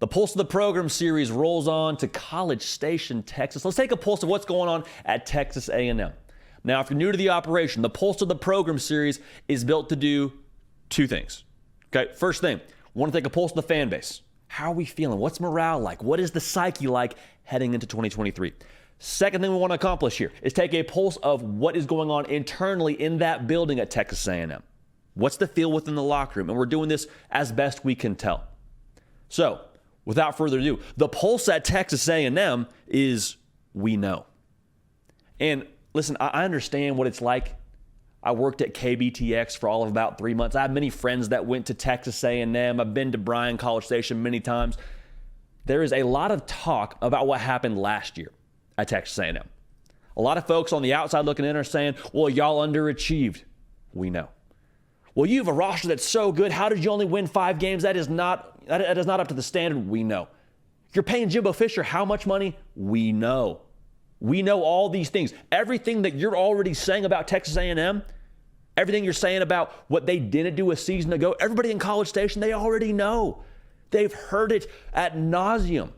The Pulse of the Program series rolls on to College Station, Texas. Let's take a pulse of what's going on at Texas A&M. Now, if you're new to the operation, the Pulse of the Program series is built to do two things. Okay, first thing, we want to take a pulse of the fan base. How are we feeling? What's morale like? What is the psyche like heading into 2023? Second thing we want to accomplish here is take a pulse of what is going on internally in that building at Texas A&M. What's the feel within the locker room? And we're doing this as best we can tell. So, without further ado, the pulse at Texas A&M is we know. And listen, I understand what it's like. I worked at KBTX for all of about 3 months. I have many friends that went to Texas A&M. I've been to Bryan College Station many times. There is a lot of talk about what happened last year at Texas A&M. A lot of folks on the outside looking in are saying, well, y'all underachieved. We know. Well, you have a roster that's so good. How did you only win 5 games? That is not up to the standard. We know. You're paying Jimbo Fisher how much money? We know. We know all these things. Everything that you're already saying about Texas A&M, everything you're saying about what they didn't do a season ago, everybody in College Station, they already know. They've heard it ad nauseum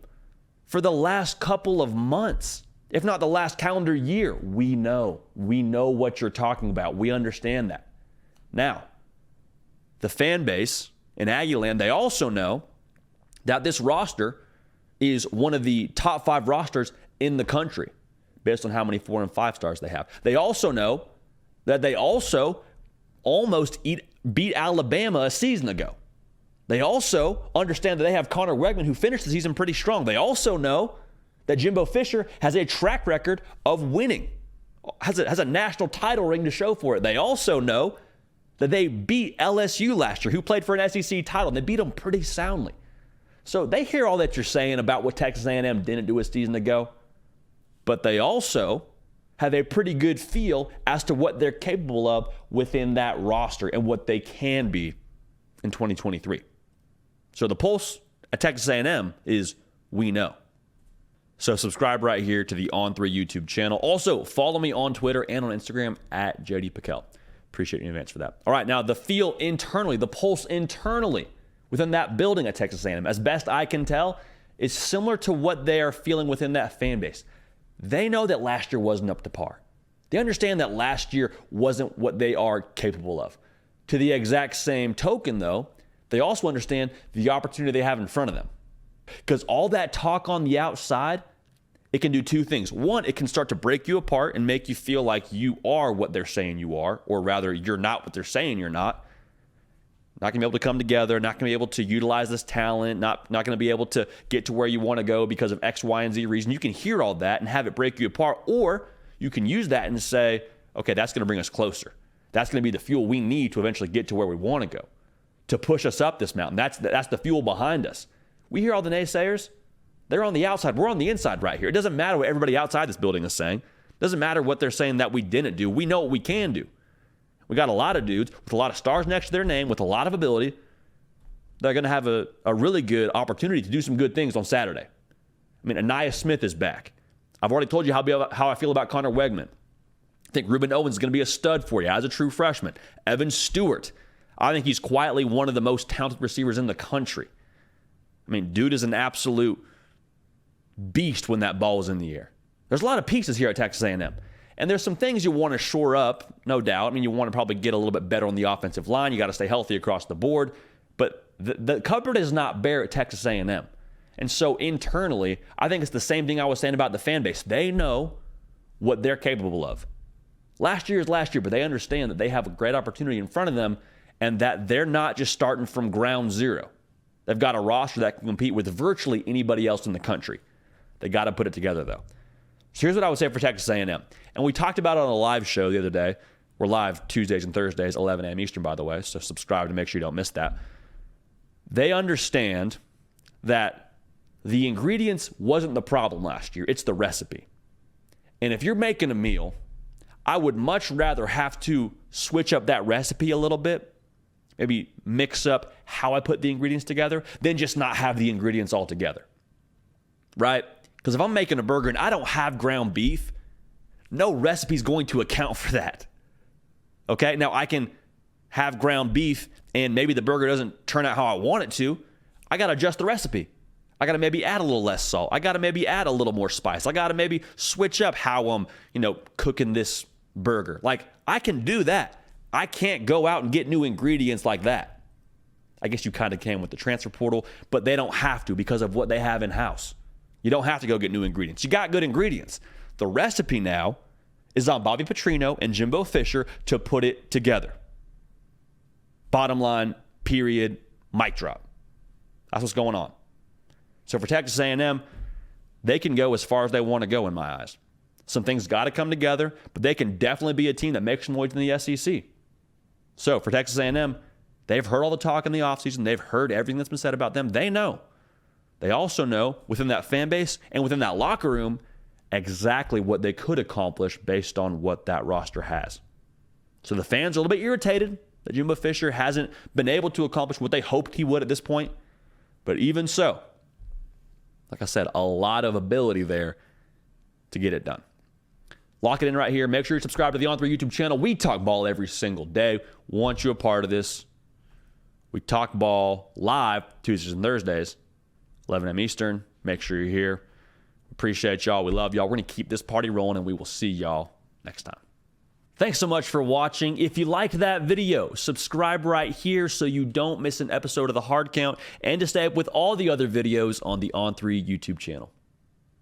for the last couple of months, if not the last calendar year. We know. We know what you're talking about. We understand that. Now, the fan base in Aggie Land, they also know that this roster is one of the top 5 rosters in the country based on how many 4 and 5 stars they have. They also know that they also almost beat Alabama a season ago. They also understand that they have Connor Weigman, who finished the season pretty strong. They also know that Jimbo Fisher has a track record of winning, has a national title ring to show for it. They also know that they beat LSU last year, who played for an SEC title, and they beat them pretty soundly. So they hear all that you're saying about what Texas A&M didn't do a season ago, but they also have a pretty good feel as to what they're capable of within that roster and what they can be in 2023. So the pulse at Texas A&M is we know. So subscribe right here to the On3 YouTube channel. Also, follow me on Twitter and on Instagram at JD Piquel. Appreciate you in advance for that. All right, now the feel internally, the pulse internally within that building at Texas A&M, as best I can tell, is similar to what they are feeling within that fan base. They know that last year wasn't up to par. They understand that last year wasn't what they are capable of. To the exact same token, though, they also understand the opportunity they have in front of them. Because all that talk on the outside, it can do two things. One, it can start to break you apart and make you feel like you are what they're saying you are, or rather, you're not what they're saying you're not. Not going to be able to come together, not going to be able to utilize this talent, not going to be able to get to where you want to go because of X, Y, and Z reason. You can hear all that and have it break you apart, or you can use that and say, okay, that's going to bring us closer. That's going to be the fuel we need to eventually get to where we want to go, to push us up this mountain. That's the fuel behind us. We hear all the naysayers. They're on the outside. We're on the inside right here. It doesn't matter what everybody outside this building is saying. It doesn't matter what they're saying that we didn't do. We know what we can do. We got a lot of dudes with a lot of stars next to their name, with a lot of ability. They're going to have a really good opportunity to do some good things on Saturday. I mean, Anaya Smith is back. I've already told you how I feel about Connor Weigman. I think Ruben Owens is going to be a stud for you as a true freshman. Evan Stewart, I think he's quietly one of the most talented receivers in the country. I mean, dude is an absolute beast when that ball is in the air. There's a lot of pieces here at Texas A&M. And there's some things you want to shore up, no doubt. I mean, you want to probably get a little bit better on the offensive line. You got to stay healthy across the board. But the cupboard is not bare at Texas A&M. And so internally, I think it's the same thing I was saying about the fan base. They know what they're capable of. Last year is last year, but they understand that they have a great opportunity in front of them and that they're not just starting from ground zero. They've got a roster that can compete with virtually anybody else in the country. They got to put it together, though. So here's what I would say for Texas A&M. And we talked about it on a live show the other day. We're live Tuesdays and Thursdays, 11 a.m. Eastern, by the way, so subscribe to make sure you don't miss that. They understand that the ingredients wasn't the problem last year. It's the recipe. And if you're making a meal, I would much rather have to switch up that recipe a little bit, maybe mix up how I put the ingredients together, than just not have the ingredients all together, right? Because if I'm making a burger and I don't have ground beef, no recipe is going to account for that. Okay? Now, I can have ground beef and maybe the burger doesn't turn out how I want it to. I got to adjust the recipe. I got to maybe add a little less salt. I got to maybe add a little more spice. I got to maybe switch up how I'm, cooking this burger. Like, I can do that. I can't go out and get new ingredients like that. I guess you kind of can with the transfer portal, but they don't have to because of what they have in-house. You don't have to go get new ingredients. You got good ingredients. The recipe now is on Bobby Petrino and Jimbo Fisher to put it together. Bottom line, period, mic drop. That's what's going on. So for Texas A&M, they can go as far as they want to go in my eyes. Some things got to come together, but they can definitely be a team that makes noise in the SEC. So for Texas A&M, they've heard all the talk in the offseason. They've heard everything that's been said about them. They know. They also know within that fan base and within that locker room exactly what they could accomplish based on what that roster has. So the fans are a little bit irritated that Jimbo Fisher hasn't been able to accomplish what they hoped he would at this point. But even so, like I said, a lot of ability there to get it done. Lock it in right here. Make sure you subscribe to the On3 YouTube channel. We talk ball every single day. Want you a part of this. We talk ball live Tuesdays and Thursdays, 11 a.m. Eastern. Make sure you're here. Appreciate y'all. We love y'all. We're going to keep this party rolling, and we will see y'all next time. Thanks so much for watching. If you liked that video, subscribe right here so you don't miss an episode of The Hard Count and to stay up with all the other videos on the On3 YouTube channel.